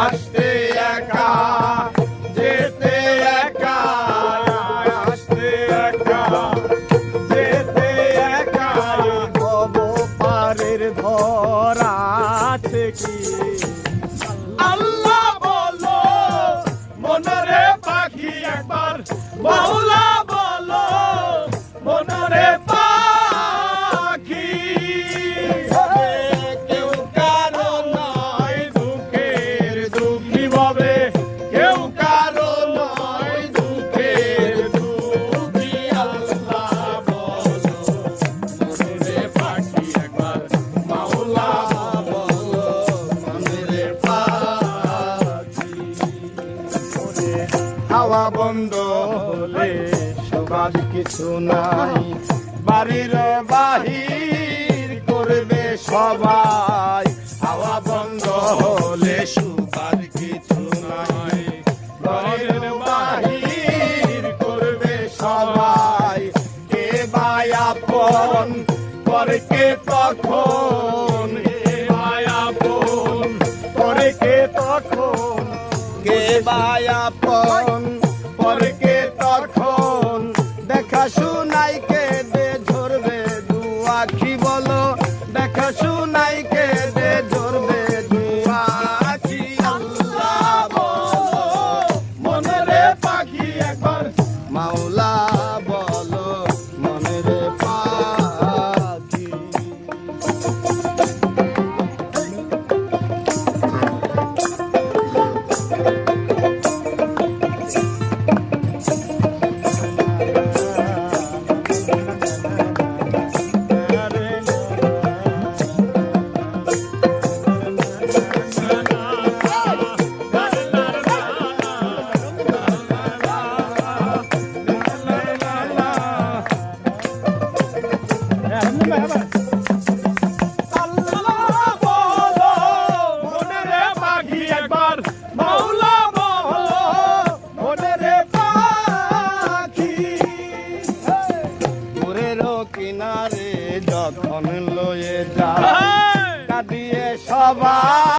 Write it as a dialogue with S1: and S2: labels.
S1: আসতে একা যেতে একা, আসতে একা যেতে একা,
S2: ভব পারের ধরা আছে কি?
S1: আল্লাহ বলো মনরে পাখি একবার, মাওলা বলো মনরে পাখি। কেউ কারো নয় দুঃখের দুঃখী ভাবে, কেউ কারো নয় দুঃখের দুঃখী। আল্লাহ বলো মনরে পাখি একবার, মাওলা বলো মনরে পাখি।
S2: হাওয়া বন্ধ হলে সবার কিছু নাই, বাড়ির বাহির করবে সবাই। হাওয়া বন্ধ হলে সবার কিছু নাই, বাড়ির বাহির করবে সবাই। কে ভাই আপন করে কে তখন, কে ভাই আপন করে কে তখন, কে ভাই আপন পরে কে তখন। দেখা শুনাই কে দে ঝরবে দু আখি, বলো দেখা শুনাই কে দে ঝরবে দু আখি। আল্লাহ বলো
S1: মনরে পাখি একবার,
S2: মাওলা বলো মনের পাখি।
S1: আল্লাহ বলো মনরে পাখি একবার, মাওলা বলো মনরে পাখি।
S2: পুরের কিনারে যখন লয়ে যা কাঁদিয়ে সবাই।